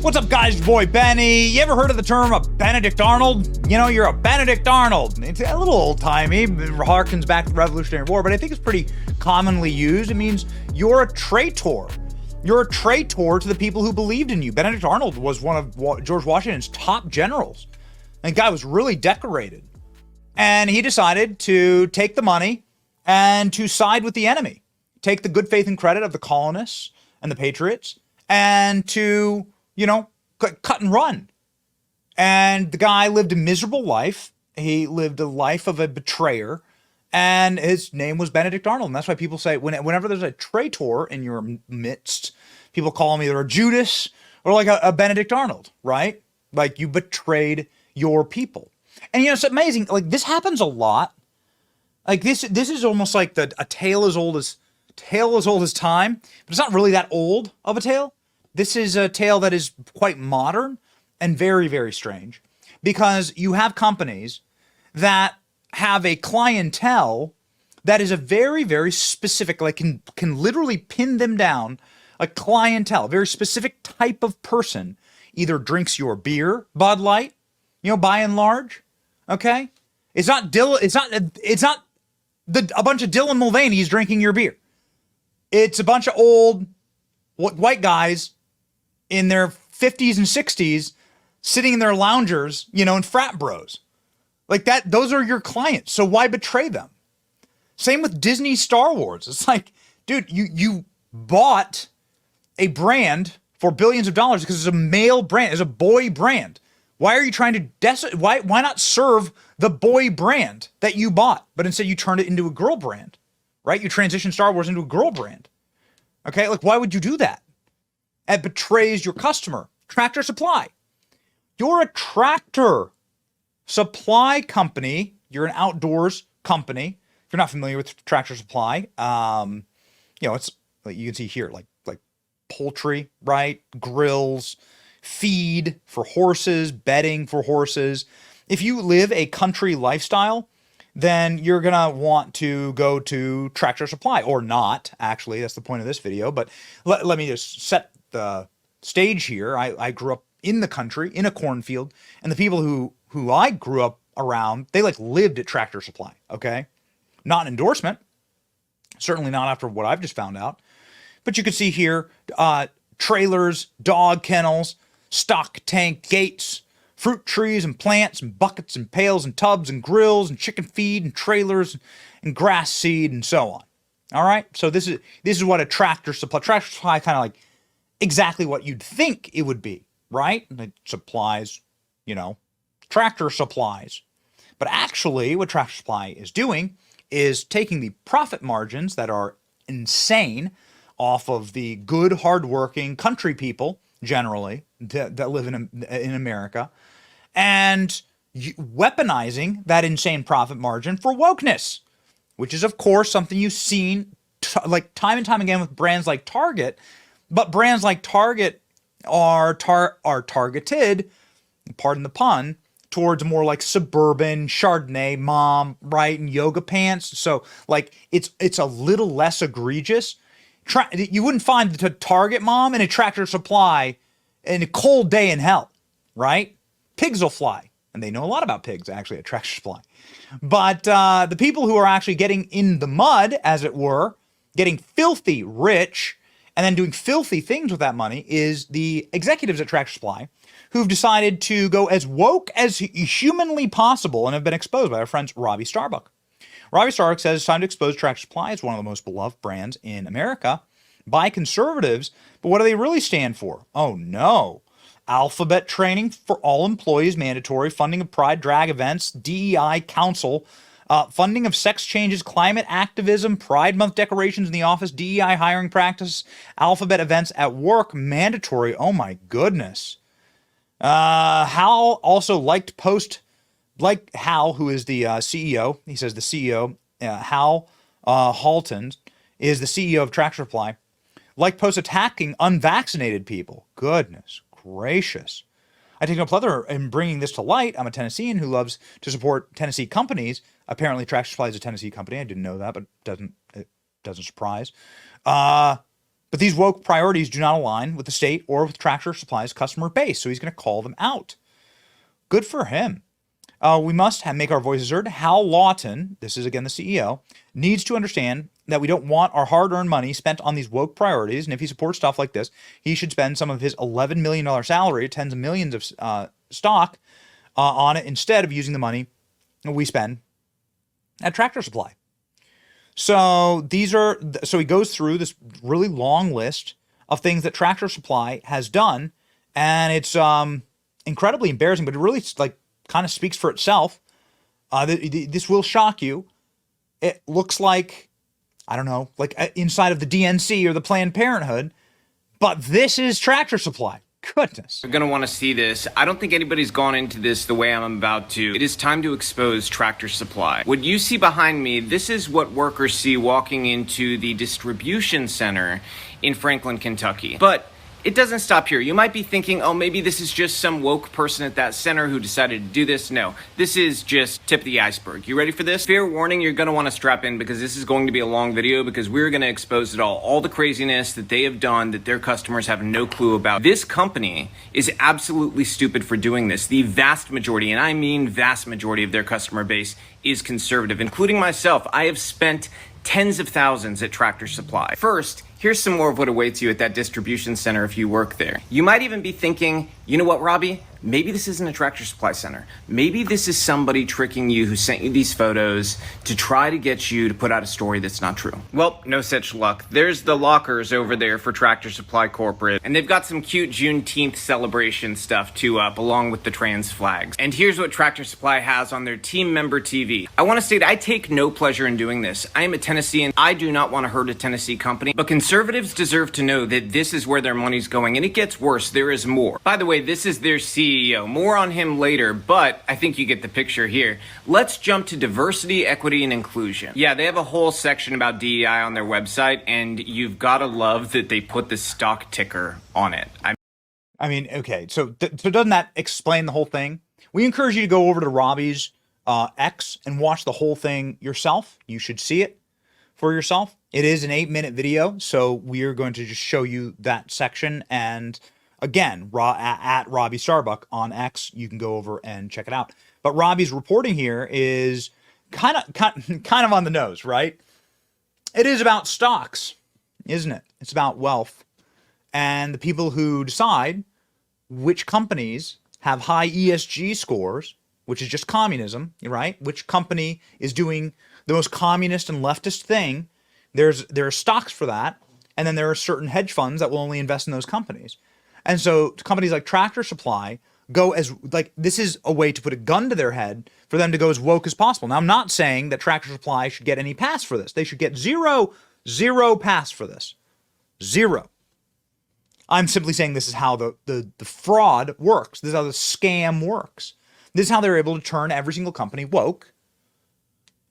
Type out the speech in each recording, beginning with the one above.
What's up, guys? Your boy Benny. You ever heard of the term a Benedict Arnold? You know, you're a Benedict Arnold. It's a little old-timey. It harkens back to the Revolutionary War, but I think it's pretty commonly used. It means you're a traitor. You're a traitor to the people who believed in you. Benedict Arnold was one of George Washington's top generals. And the guy was really decorated. And he decided to take the money and to side with the enemy. Take the good faith and credit of the colonists and the patriots and to, cut and run. And the guy lived a miserable life. He lived a life of a betrayer. And his name was Benedict Arnold. And that's why people say whenever there's a traitor in your midst, people call him either a Judas or like a Benedict Arnold, right? Like you betrayed your people. And it's amazing. Like this happens a lot. Like this is almost like a tale as old as time, but it's not really that old of a tale. This is a tale that is quite modern and very, very strange because you have companies that have a clientele that is a very, very specific, like can literally pin them down, a clientele, a very specific type of person either drinks your beer, Bud Light, by and large, okay? It's not a bunch of Dylan Mulvaney's drinking your beer. It's a bunch of old white guys in their 50s and 60s sitting in their loungers, and frat bros. Like that, those are your clients. So why betray them? Same with Disney Star Wars. It's like, dude, you bought a brand for billions of dollars because it's a male brand, it's a boy brand. Why are you trying to why not serve the boy brand that you bought, but instead you turned it into a girl brand, right? You transitioned Star Wars into a girl brand. Okay, like why would you do that? It betrays your customer. Tractor Supply. You're a tractor supply company. You're an outdoors company. If you're not familiar with Tractor Supply, it's like you can see here, like poultry, right? Grills, feed for horses, bedding for horses. If you live a country lifestyle, then you're going to want to go to Tractor Supply or not. Actually, that's the point of this video. But let me just set the stage here. I grew up in the country, in a cornfield, and the people who I grew up around, they lived at Tractor Supply, okay? Not an endorsement. Certainly not after what I've just found out. But you can see here, trailers, dog kennels, stock tank gates, fruit trees and plants and buckets and pails and tubs and grills and chicken feed and trailers and grass seed and so on. All right. So this is what a Tractor Supply kind of like exactly what you'd think it would be, right? It supplies, tractor supplies. But actually what Tractor Supply is doing is taking the profit margins that are insane off of the good, hardworking country people generally that live in America, and weaponizing that insane profit margin for wokeness, which is, of course, something you've seen time and time again with brands like Target. But brands like Target are targeted, pardon the pun, towards more like suburban Chardonnay mom, right, and yoga pants. So it's a little less egregious. You wouldn't find the Target mom in a Tractor Supply in a cold day in hell, right? Pigs will fly. And they know a lot about pigs, actually, at Tractor Supply. But the people who are actually getting in the mud, as it were, getting filthy rich, and then doing filthy things with that money is the executives at Tractor Supply who've decided to go as woke as humanly possible and have been exposed by our friends Robbie Starbuck. Robbie Starbuck says it's time to expose Tractor Supply as one of the most beloved brands in America by conservatives. But what do they really stand for? Oh, no. Alphabet training for all employees mandatory, funding of pride drag events, DEI council, funding of sex changes, climate activism, Pride Month decorations in the office, DEI hiring practice, Alphabet events at work, mandatory. Oh my goodness. Hal also liked post, like Hal, who is the CEO. He says the CEO, Hal Halton, is the CEO of Tractor Supply. Like post attacking unvaccinated people. Goodness gracious. I take no pleasure in bringing this to light. I'm a Tennessean who loves to support Tennessee companies. Apparently, Tractor Supply is a Tennessee company. I didn't know that, but it doesn't surprise. But these woke priorities do not align with the state or with Tractor Supply's customer base, so he's going to call them out. Good for him. We must make our voices heard. Hal Lawton, this is again the CEO, needs to understand that we don't want our hard-earned money spent on these woke priorities. And if he supports stuff like this, he should spend some of his $11 million salary, tens of millions of stock, on it instead of using the money we spend at Tractor Supply. So he goes through this really long list of things that Tractor Supply has done, and it's incredibly embarrassing, but it really kind of speaks for itself. This will shock you. It looks like, I don't know, inside of the DNC or the Planned Parenthood, but this is Tractor Supply. Goodness. You're going to want to see this. I don't think anybody's gone into this the way I'm about to. It is time to expose Tractor Supply. What you see behind me, this is what workers see walking into the distribution center in Franklin, Kentucky. But it doesn't stop here. You might be thinking, oh, maybe this is just some woke person at that center who decided to do this. No, this is just tip of the iceberg. You ready for this? Fair warning, you're going to want to strap in because this is going to be a long video because we're going to expose it all the craziness that they have done that their customers have no clue about. This company is absolutely stupid for doing this. The vast majority, and I mean vast majority of their customer base is conservative, including myself. I have spent tens of thousands at Tractor Supply. First, here's some more of what awaits you at that distribution center if you work there. You might even be thinking, you know what, Robbie? Maybe this isn't a Tractor Supply center. Maybe this is somebody tricking you who sent you these photos to try to get you to put out a story that's not true. Well, no such luck. There's the lockers over there for Tractor Supply Corporate, and they've got some cute Juneteenth celebration stuff too up, along with the trans flags. And here's what Tractor Supply has on their team member TV. I want to state I take no pleasure in doing this. I am a Tennessean. I do not want to hurt a Tennessee company, but conservatives deserve to know that this is where their money's going, and it gets worse. There is more. By the way, this is their CEO. More on him later, but I think you get the picture here. Let's jump to diversity, equity, and inclusion. Yeah, they have a whole section about DEI on their website, and you've got to love that they put the stock ticker on it. I mean, okay, so doesn't that explain the whole thing? We encourage you to go over to Robbie's X and watch the whole thing yourself. You should see it for yourself. It is an 8-minute video, so we are going to just show you that section. And again, at Robbie Starbuck on X, you can go over and check it out. But Robbie's reporting here is kind of on the nose, right? It is about stocks, isn't it? It's about wealth and the people who decide which companies have high ESG scores, which is just communism, right? Which company is doing the most communist and leftist thing. There are stocks for that, and then there are certain hedge funds that will only invest in those companies. And so companies like Tractor Supply go as, this is a way to put a gun to their head for them to go as woke as possible. Now, I'm not saying that Tractor Supply should get any pass for this. They should get zero pass for this. Zero. I'm simply saying this is how the fraud works. This is how the scam works. This is how they're able to turn every single company woke.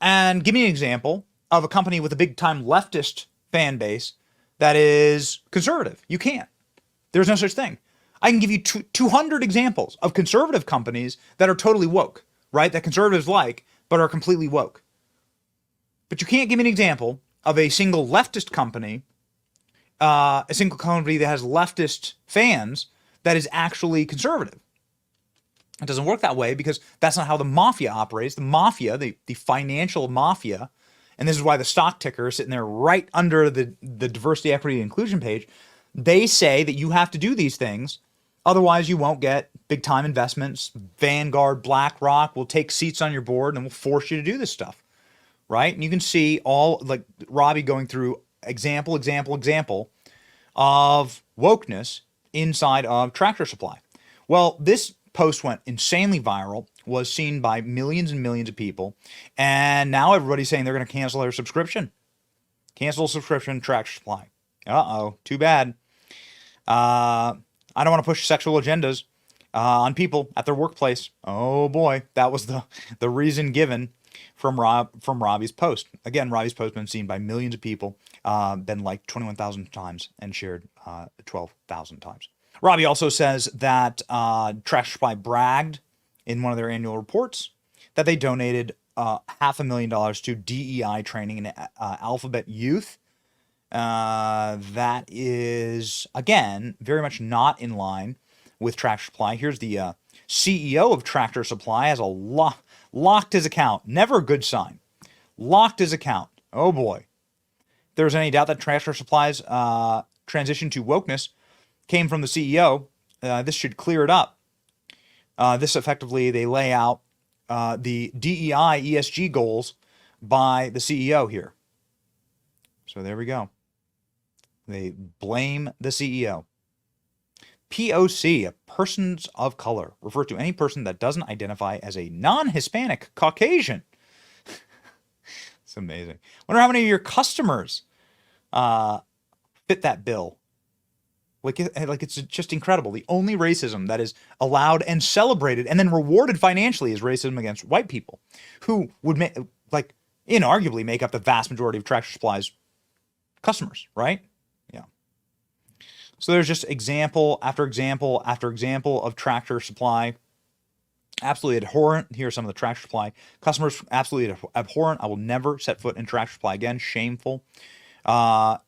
And give me an example of a company with a big-time leftist fan base that is conservative. You can't. There's no such thing. I can give you 200 examples of conservative companies that are totally woke, right? That conservatives like, but are completely woke. But you can't give me an example of a single leftist company, a single company that has leftist fans that is actually conservative. It doesn't work that way because that's not how the mafia operates. The mafia, the financial mafia, and this is why the stock ticker is sitting there right under the diversity, equity, and inclusion page. They say that you have to do these things, otherwise you won't get big-time investments. Vanguard, BlackRock will take seats on your board and will force you to do this stuff, right? And you can see all, like Robbie going through example of wokeness inside of Tractor Supply. Well, this post went insanely viral, was seen by millions and millions of people, and now everybody's saying they're going to cancel their subscription. Cancel subscription, Tractor Supply. Uh-oh, too bad. I don't want to push sexual agendas on people at their workplace. Oh boy, that was the reason given from Robbie's post. Again, Robbie's post been seen by millions of people, been liked 21,000 times and shared 12,000 times. Robbie also says that Tractor Supply bragged in one of their annual reports that they donated $500,000 to DEI training in Alphabet youth. That is, again, very much not in line with Tractor Supply. Here's the CEO of Tractor Supply has locked his account. Never a good sign. Locked his account. Oh boy. If there's any doubt that Tractor Supply's transition to wokeness came from the CEO, this should clear it up. This effectively, they lay out the DEI ESG goals by the CEO here. So there we go. They blame the CEO. POC, a persons of color, refer to any person that doesn't identify as a non-Hispanic Caucasian. It's amazing. Wonder how many of your customers fit that bill. Like it's just incredible. The only racism that is allowed and celebrated and then rewarded financially is racism against white people, who would inarguably make up the vast majority of Tractor Supply's customers, right? Yeah. So there's just example after example after example of Tractor Supply. Absolutely abhorrent. Here are some of the Tractor Supply customers. Absolutely abhorrent. I will never set foot in Tractor Supply again. Shameful. Tractor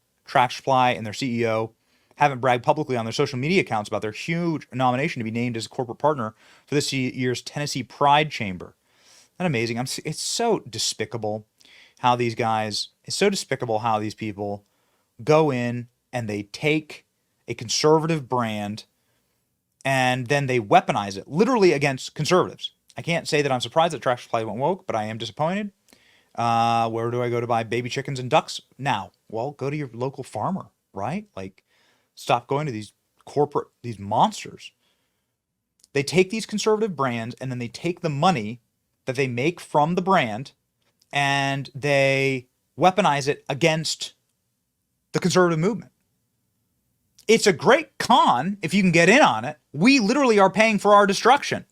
Supply and their CEO haven't bragged publicly on their social media accounts about their huge nomination to be named as a corporate partner for this year's Tennessee Pride Chamber. Isn't that amazing? It's so despicable how these guys, it's so despicable how these people go in and they take a conservative brand and then they weaponize it literally against conservatives. I can't say that I'm surprised that Tractor Supply went woke, but I am disappointed. Where do I go to buy baby chickens and ducks now? Well, go to your local farmer, right? Like, stop going to these monsters. They take these conservative brands and then they take the money that they make from the brand and they weaponize it against the conservative movement. It's a great con if you can get in on it. We literally are paying for our destruction.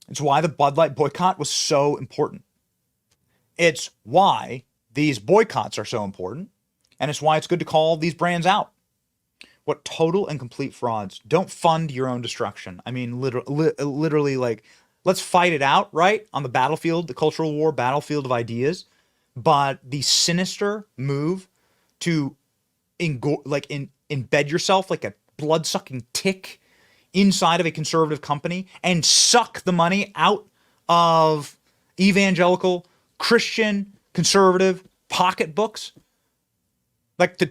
It's why the Bud Light boycott was so important. It's why these boycotts are so important. And it's why it's good to call these brands out. What total and complete frauds. Don't fund your own destruction. I mean, literally, like, let's fight it out, right? On the battlefield, the cultural war battlefield of ideas. But the sinister move to embed yourself like a blood-sucking tick inside of a conservative company and suck the money out of evangelical, Christian, conservative pocketbooks. Like to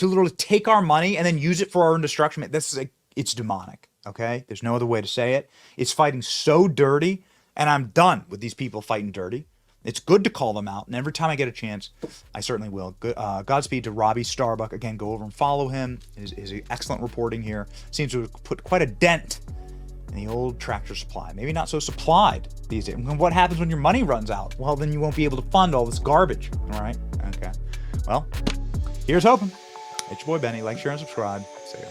literally take our money and then use it for our own destruction. It's demonic, okay? There's no other way to say it. It's fighting so dirty, and I'm done with these people fighting dirty. It's good to call them out, and every time I get a chance, I certainly will. Godspeed to Robbie Starbuck. Again, go over and follow him. His excellent reporting here seems to have put quite a dent in the old Tractor Supply. Maybe not so supplied these days. What happens when your money runs out? Well, then you won't be able to fund all this garbage, all right? Okay. Well, here's hoping. It's your boy Benny. Like, share, and subscribe. See ya.